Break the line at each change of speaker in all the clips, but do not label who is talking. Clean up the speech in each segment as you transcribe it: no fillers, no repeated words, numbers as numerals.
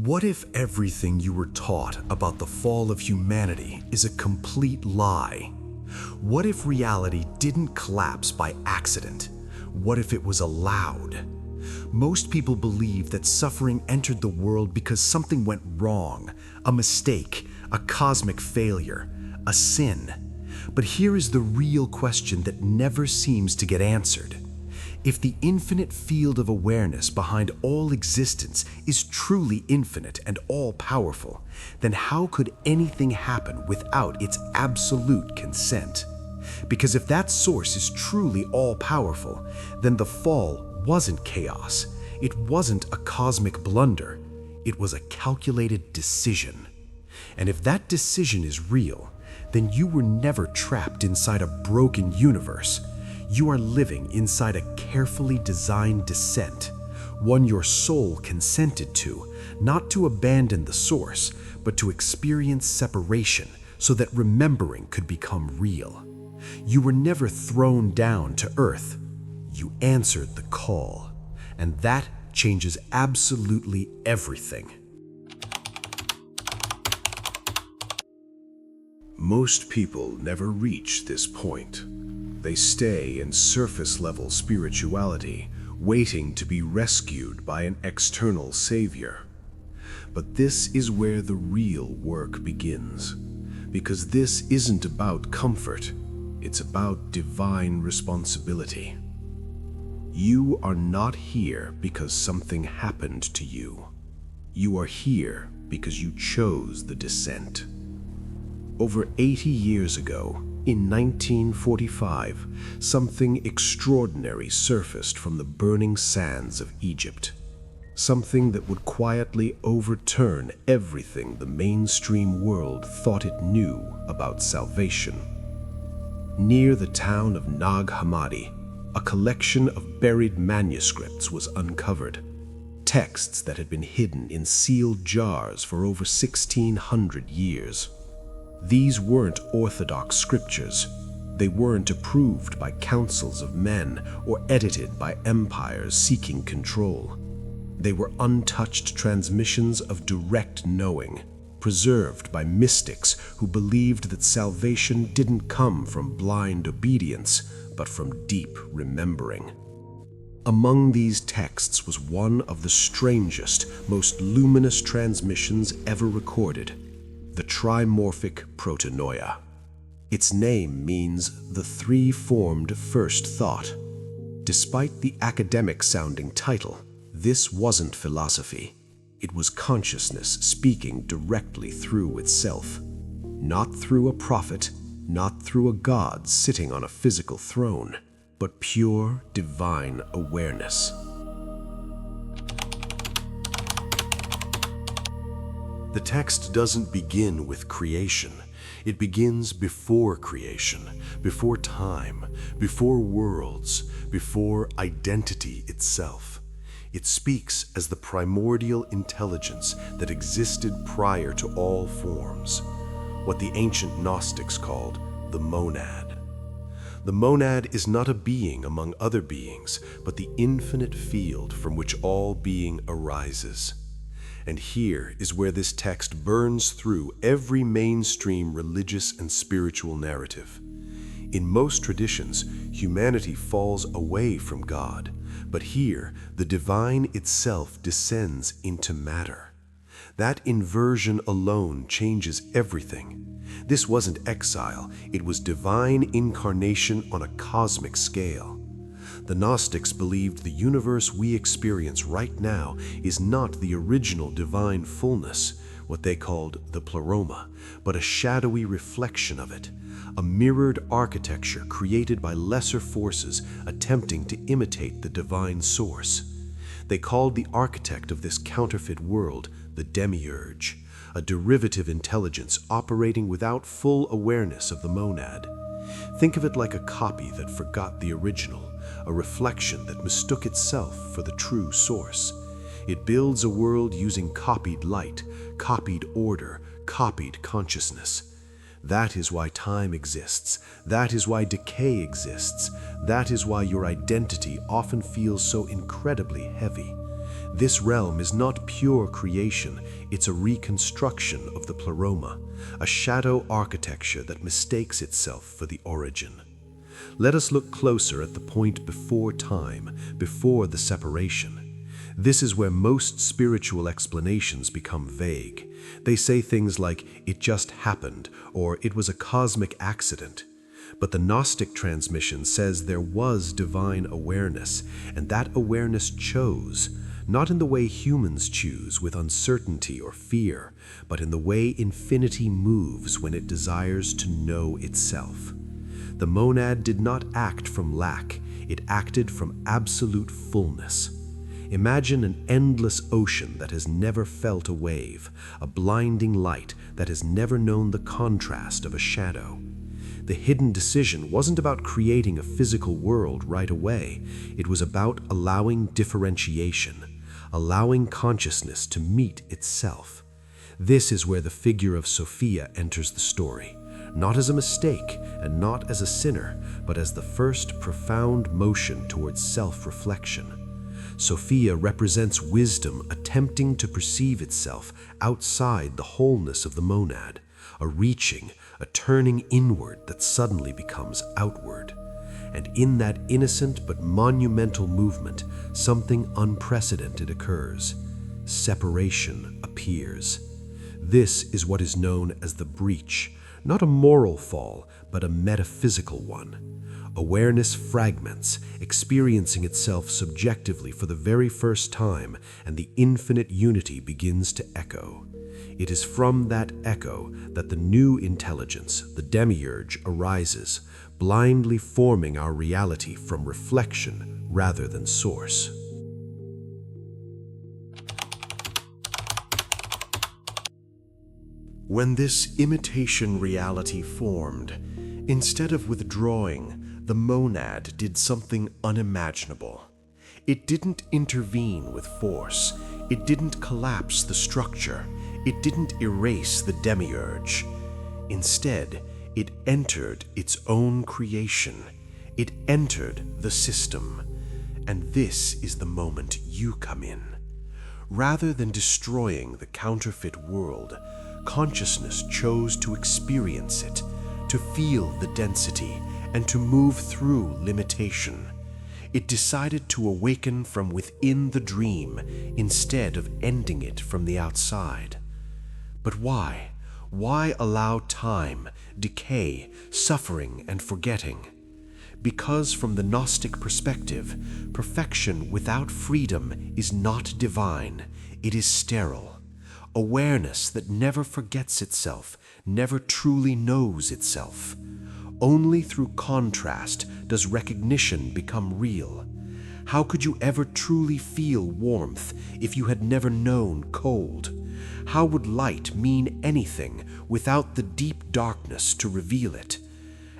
What if everything you were taught about the fall of humanity is a complete lie? What if reality didn't collapse by accident? What if it was allowed? Most people believe that suffering entered the world because something went wrong, a mistake, a cosmic failure, a sin. But here is the real question that never seems to get answered. If the infinite field of awareness behind all existence is truly infinite and all-powerful, then how could anything happen without its absolute consent? Because if that source is truly all-powerful, then the fall wasn't chaos. It wasn't a cosmic blunder. It was a calculated decision. And if that decision is real, then you were never trapped inside a broken universe. You are living inside a carefully designed descent, one your soul consented to, not to abandon the source, but to experience separation so that remembering could become real. You were never thrown down to earth. You answered the call, and that changes absolutely everything.
Most people never reach this point. They stay in surface-level spirituality, waiting to be rescued by an external savior. But this is where the real work begins, because this isn't about comfort, it's about divine responsibility. You are not here because something happened to you. You are here because you chose the descent. Over 80 years ago, in 1945, something extraordinary surfaced from the burning sands of Egypt. Something that would quietly overturn everything the mainstream world thought it knew about salvation. Near the town of Nag Hammadi, a collection of buried manuscripts was uncovered. Texts that had been hidden in sealed jars for over 1,600 years. These weren't orthodox scriptures. They weren't approved by councils of men or edited by empires seeking control. They were untouched transmissions of direct knowing, preserved by mystics who believed that salvation didn't come from blind obedience, but from deep remembering. Among these texts was one of the strangest, most luminous transmissions ever recorded, the Trimorphic Protennoia. Its name means the three-formed first thought. Despite the academic-sounding title, this wasn't philosophy. It was consciousness speaking directly through itself. Not through a prophet, not through a god sitting on a physical throne, but pure divine awareness.
The text doesn't begin with creation. It begins before creation, before time, before worlds, before identity itself. It speaks as the primordial intelligence that existed prior to all forms, what the ancient Gnostics called the monad. The monad is not a being among other beings, but the infinite field from which all being arises. And here is where this text burns through every mainstream religious and spiritual narrative. In most traditions, humanity falls away from God, but here the divine itself descends into matter. That inversion alone changes everything. This wasn't exile, it was divine incarnation on a cosmic scale. The Gnostics believed the universe we experience right now is not the original divine fullness, what they called the Pleroma, but a shadowy reflection of it, a mirrored architecture created by lesser forces attempting to imitate the divine source. They called the architect of this counterfeit world the Demiurge, a derivative intelligence operating without full awareness of the monad. Think of it like a copy that forgot the original, a reflection that mistook itself for the true source. It builds a world using copied light, copied order, copied consciousness. That is why time exists. That is why decay exists. That is why your identity often feels so incredibly heavy. This realm is not pure creation, it's a reconstruction of the Pleroma, a shadow architecture that mistakes itself for the origin. Let us look closer at the point before time, before the separation. This is where most spiritual explanations become vague. They say things like, "It just happened," or "It was a cosmic accident." But the Gnostic transmission says there was divine awareness, and that awareness chose, not in the way humans choose with uncertainty or fear, but in the way infinity moves when it desires to know itself. The monad did not act from lack, it acted from absolute fullness. Imagine an endless ocean that has never felt a wave, a blinding light that has never known the contrast of a shadow. The hidden decision wasn't about creating a physical world right away, it was about allowing differentiation, allowing consciousness to meet itself. This is where the figure of Sophia enters the story, not as a mistake and not as a sinner, but as the first profound motion towards self-reflection. Sophia represents wisdom attempting to perceive itself outside the wholeness of the monad, a reaching, a turning inward that suddenly becomes outward. And in that innocent but monumental movement, something unprecedented occurs. Separation appears. This is what is known as the breach, not a moral fall, but a metaphysical one. Awareness fragments, experiencing itself subjectively for the very first time, and the infinite unity begins to echo. It is from that echo that the new intelligence, the Demiurge, arises, blindly forming our reality from reflection rather than source. When this imitation reality formed, instead of withdrawing, the monad did something unimaginable. It didn't intervene with force. It didn't collapse the structure. It didn't erase the Demiurge. Instead, it entered its own creation. It entered the system. And this is the moment you come in. Rather than destroying the counterfeit world, consciousness chose to experience it, to feel the density, and to move through limitation. It decided to awaken from within the dream instead of ending it from the outside. But why? Why allow time, decay, suffering, and forgetting? Because from the Gnostic perspective, perfection without freedom is not divine, it is sterile. Awareness that never forgets itself, never truly knows itself. Only through contrast does recognition become real. How could you ever truly feel warmth if you had never known cold? How would light mean anything without the deep darkness to reveal it?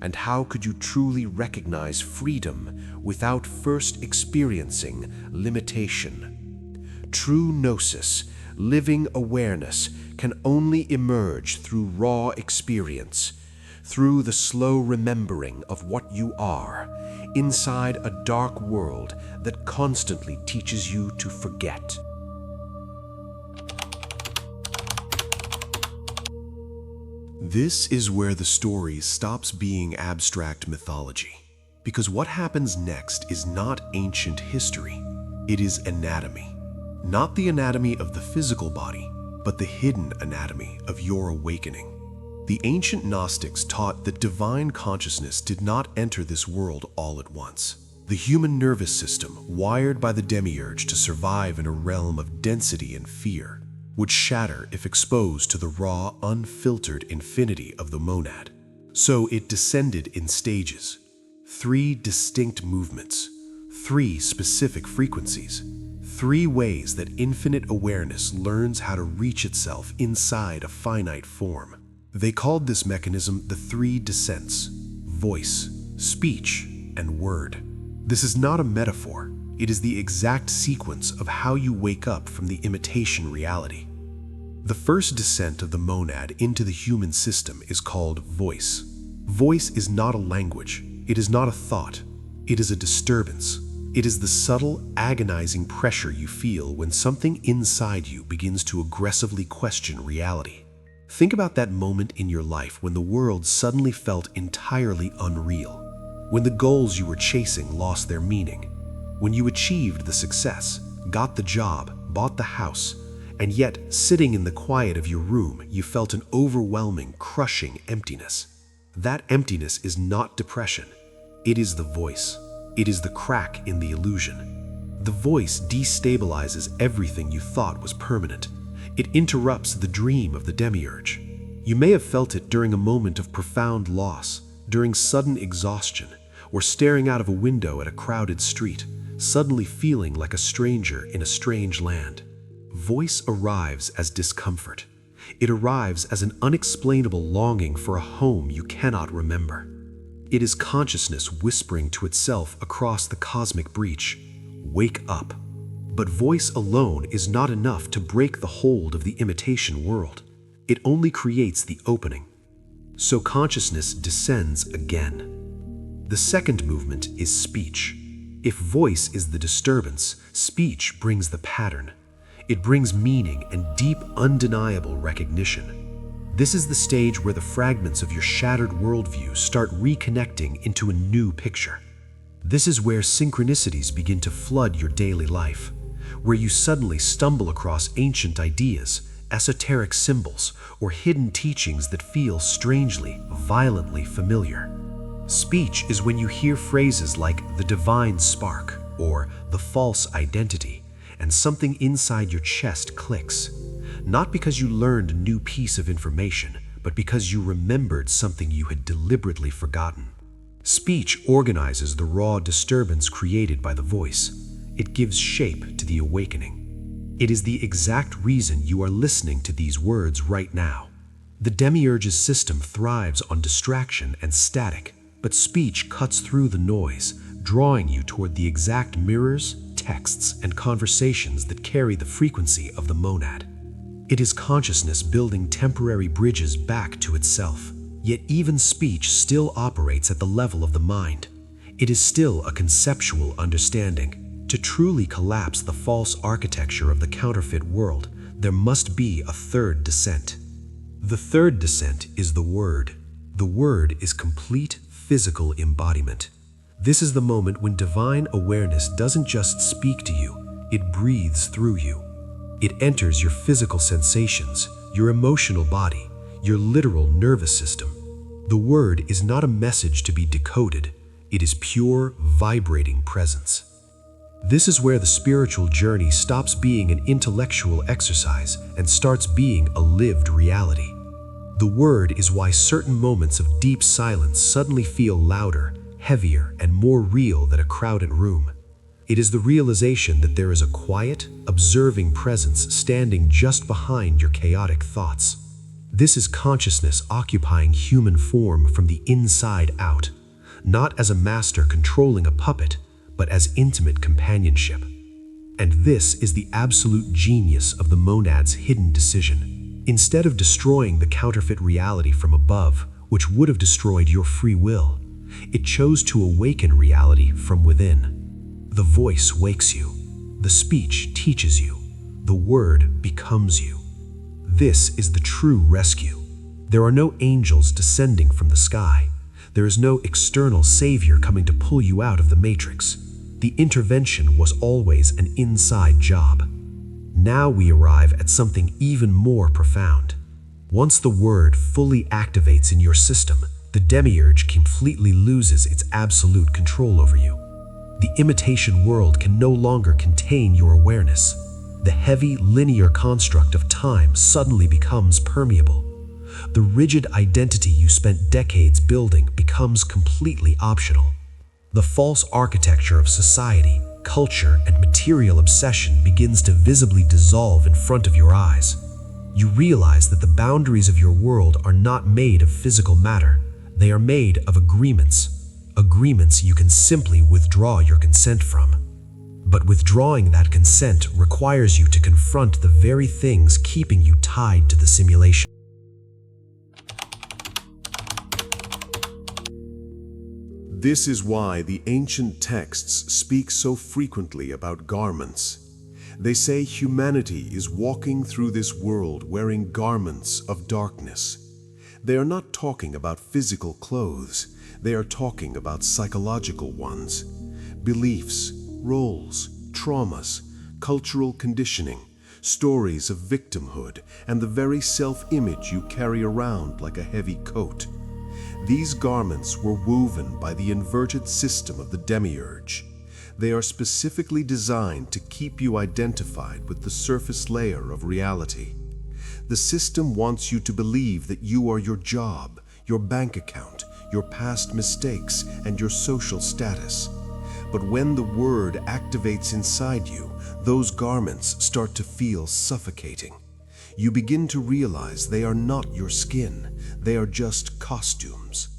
And how could you truly recognize freedom without first experiencing limitation? True Gnosis, living awareness, can only emerge through raw experience, through the slow remembering of what you are, inside a dark world that constantly teaches you to forget. This is where the story stops being abstract mythology, because what happens next is not ancient history, it is anatomy. Not the anatomy of the physical body, but the hidden anatomy of your awakening. The ancient Gnostics taught that divine consciousness did not enter this world all at once. The human nervous system, wired by the Demiurge to survive in a realm of density and fear, would shatter if exposed to the raw, unfiltered infinity of the monad. So it descended in stages, 3 distinct movements, 3 specific frequencies, 3 ways that infinite awareness learns how to reach itself inside a finite form. They called this mechanism the 3 descents: voice, speech, and word. This is not a metaphor. It is the exact sequence of how you wake up from the imitation reality. The first descent of the monad into the human system is called voice. Voice is not a language. It is not a thought. It is a disturbance. It is the subtle, agonizing pressure you feel when something inside you begins to aggressively question reality. Think about that moment in your life when the world suddenly felt entirely unreal, when the goals you were chasing lost their meaning, when you achieved the success, got the job, bought the house, and yet, sitting in the quiet of your room, you felt an overwhelming, crushing emptiness. That emptiness is not depression. It is the voice. It is the crack in the illusion. The voice destabilizes everything you thought was permanent. It interrupts the dream of the Demiurge. You may have felt it during a moment of profound loss, during sudden exhaustion, or staring out of a window at a crowded street, suddenly feeling like a stranger in a strange land. Voice arrives as discomfort. It arrives as an unexplainable longing for a home you cannot remember. It is consciousness whispering to itself across the cosmic breach, "Wake up." But voice alone is not enough to break the hold of the imitation world. It only creates the opening. So consciousness descends again. The second movement is speech. If voice is the disturbance, speech brings the pattern. It brings meaning and deep, undeniable recognition. This is the stage where the fragments of your shattered worldview start reconnecting into a new picture. This is where synchronicities begin to flood your daily life, where you suddenly stumble across ancient ideas, esoteric symbols, or hidden teachings that feel strangely, violently familiar. Speech is when you hear phrases like the divine spark or the false identity, and something inside your chest clicks. Not because you learned a new piece of information, but because you remembered something you had deliberately forgotten. Speech organizes the raw disturbance created by the voice. It gives shape to the awakening. It is the exact reason you are listening to these words right now. The Demiurge's system thrives on distraction and static, but speech cuts through the noise, drawing you toward the exact mirrors, texts, and conversations that carry the frequency of the monad. It is consciousness building temporary bridges back to itself. Yet even speech still operates at the level of the mind. It is still a conceptual understanding. To truly collapse the false architecture of the counterfeit world, there must be a third descent. The third descent is the Word. The Word is complete physical embodiment. This is the moment when divine awareness doesn't just speak to you, it breathes through you. It enters your physical sensations, your emotional body, your literal nervous system. The Word is not a message to be decoded. It is pure, vibrating presence. This is where the spiritual journey stops being an intellectual exercise and starts being a lived reality. The Word is why certain moments of deep silence suddenly feel louder, heavier, and more real than a crowded room. It is the realization that there is a quiet, observing presence standing just behind your chaotic thoughts. This is consciousness occupying human form from the inside out, not as a master controlling a puppet, but as intimate companionship. And this is the absolute genius of the monad's hidden decision. Instead of destroying the counterfeit reality from above, which would have destroyed your free will, it chose to awaken reality from within. The voice wakes you. The speech teaches you. The Word becomes you. This is the true rescue. There are no angels descending from the sky. There is no external savior coming to pull you out of the matrix. The intervention was always an inside job. Now we arrive at something even more profound. Once the Word fully activates in your system, the Demiurge completely loses its absolute control over you. The imitation world can no longer contain your awareness. The heavy, linear construct of time suddenly becomes permeable. The rigid identity you spent decades building becomes completely optional. The false architecture of society, culture, and material obsession begins to visibly dissolve in front of your eyes. You realize that the boundaries of your world are not made of physical matter. They are made of agreements. Agreements you can simply withdraw your consent from. But withdrawing that consent requires you to confront the very things keeping you tied to the simulation. This is why the ancient texts speak so frequently about garments. They say humanity is walking through this world wearing garments of darkness. They are not talking about physical clothes, they are talking about psychological ones. Beliefs, roles, traumas, cultural conditioning, stories of victimhood, and the very self-image you carry around like a heavy coat. These garments were woven by the inverted system of the Demiurge. They are specifically designed to keep you identified with the surface layer of reality. The system wants you to believe that you are your job, your bank account, your past mistakes, and your social status. But when the word activates inside you, those garments start to feel suffocating. You begin to realize they are not your skin, they are just costumes.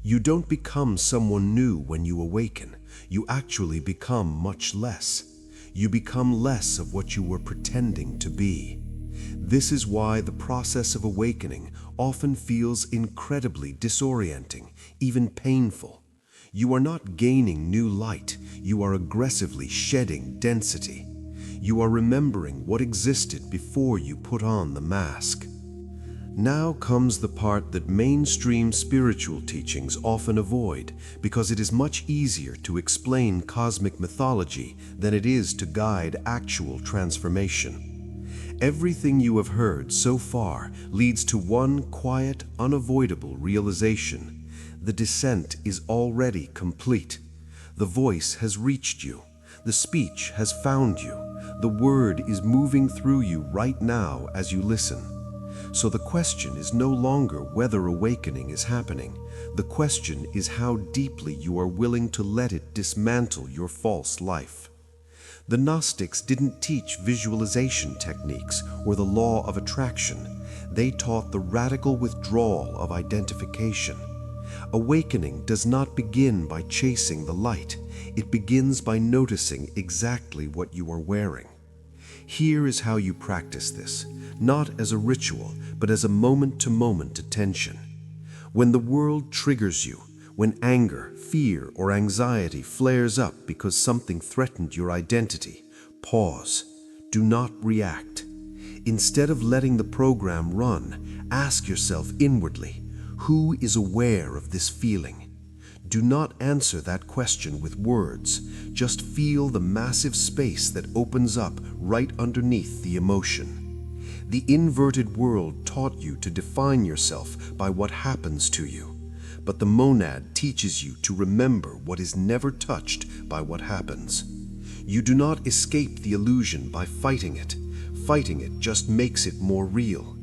You don't become someone new when you awaken, you actually become much less. You become less of what you were pretending to be. This is why the process of awakening often feels incredibly disorienting, even painful. You are not gaining new light, you are aggressively shedding density. You are remembering what existed before you put on the mask. Now comes the part that mainstream spiritual teachings often avoid, because it is much easier to explain cosmic mythology than it is to guide actual transformation. Everything you have heard so far leads to one quiet, unavoidable realization. The descent is already complete. The voice has reached you. The speech has found you. The word is moving through you right now as you listen. So the question is no longer whether awakening is happening. The question is how deeply you are willing to let it dismantle your false life. The Gnostics didn't teach visualization techniques or the law of attraction. They taught the radical withdrawal of identification. Awakening does not begin by chasing the light. It begins by noticing exactly what you are wearing. Here is how you practice this, not as a ritual, but as a moment-to-moment attention. When the world triggers you, when anger, fear, or anxiety flares up because something threatened your identity, pause. Do not react. Instead of letting the program run, ask yourself inwardly, who is aware of this feeling? Do not answer that question with words. Just feel the massive space that opens up right underneath the emotion. The inverted world taught you to define yourself by what happens to you, but the monad teaches you to remember what is never touched by what happens. You do not escape the illusion by fighting it. Fighting it just makes it more real.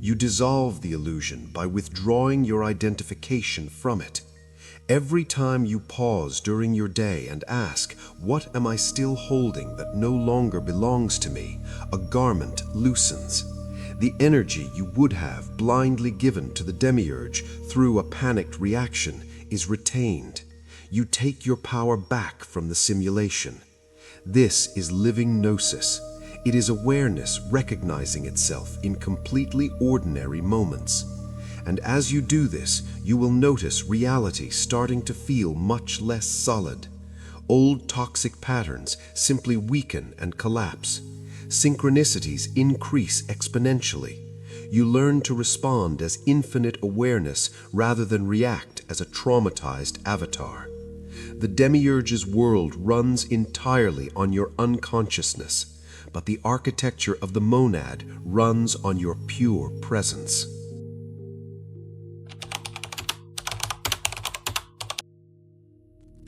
You dissolve the illusion by withdrawing your identification from it. Every time you pause during your day and ask, what am I still holding that no longer belongs to me, a garment loosens. The energy you would have blindly given to the Demiurge through a panicked reaction is retained. You take your power back from the simulation. This is living Gnosis. It is awareness recognizing itself in completely ordinary moments. And as you do this, you will notice reality starting to feel much less solid. Old toxic patterns simply weaken and collapse. Synchronicities increase exponentially. You learn to respond as infinite awareness rather than react as a traumatized avatar. The Demiurge's world runs entirely on your unconsciousness, but the architecture of the monad runs on your pure presence.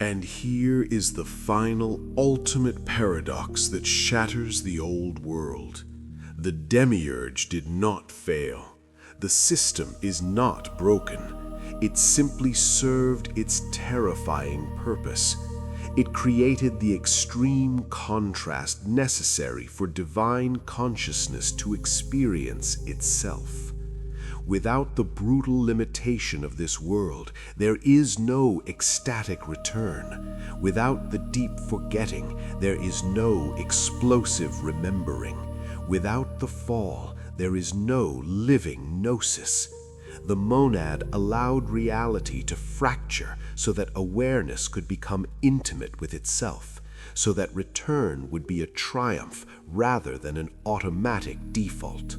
And here is the final, ultimate paradox that shatters the old world. The Demiurge did not fail. The system is not broken. It simply served its terrifying purpose. It created the extreme contrast necessary for divine consciousness to experience itself. Without the brutal limitation of this world, there is no ecstatic return. Without the deep forgetting, there is no explosive remembering. Without the fall, there is no living Gnosis.
The monad allowed reality to fracture so that awareness could become intimate with itself, so that return would be a triumph rather than an automatic default.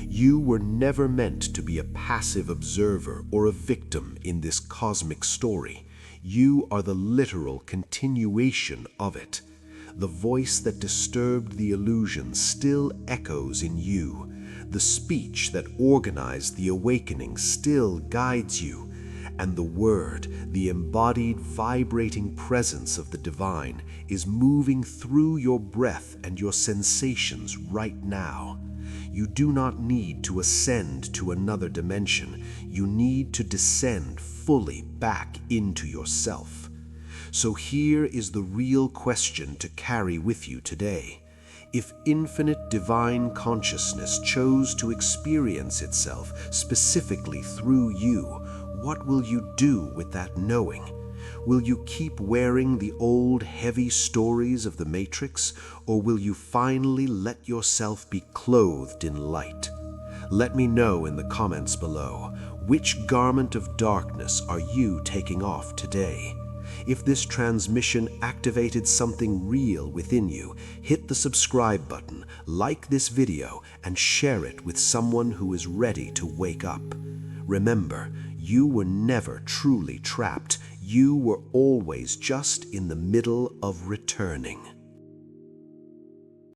You were never meant to be a passive observer or a victim in this cosmic story. You are the literal continuation of it. The voice that disturbed the illusion still echoes in you. The speech that organized the awakening still guides you. And the word, the embodied, vibrating presence of the divine, is moving through your breath and your sensations right now. You do not need to ascend to another dimension. You need to descend fully back into yourself. So here is the real question to carry with you today. If infinite divine consciousness chose to experience itself specifically through you, what will you do with that knowing? Will you keep wearing the old heavy stories of the Matrix, or will you finally let yourself be clothed in light? Let me know in the comments below, which garment of darkness are you taking off today? If this transmission activated something real within you, hit the subscribe button, like this video, and share it with someone who is ready to wake up. Remember, you were never truly trapped. You were always just in the middle of returning.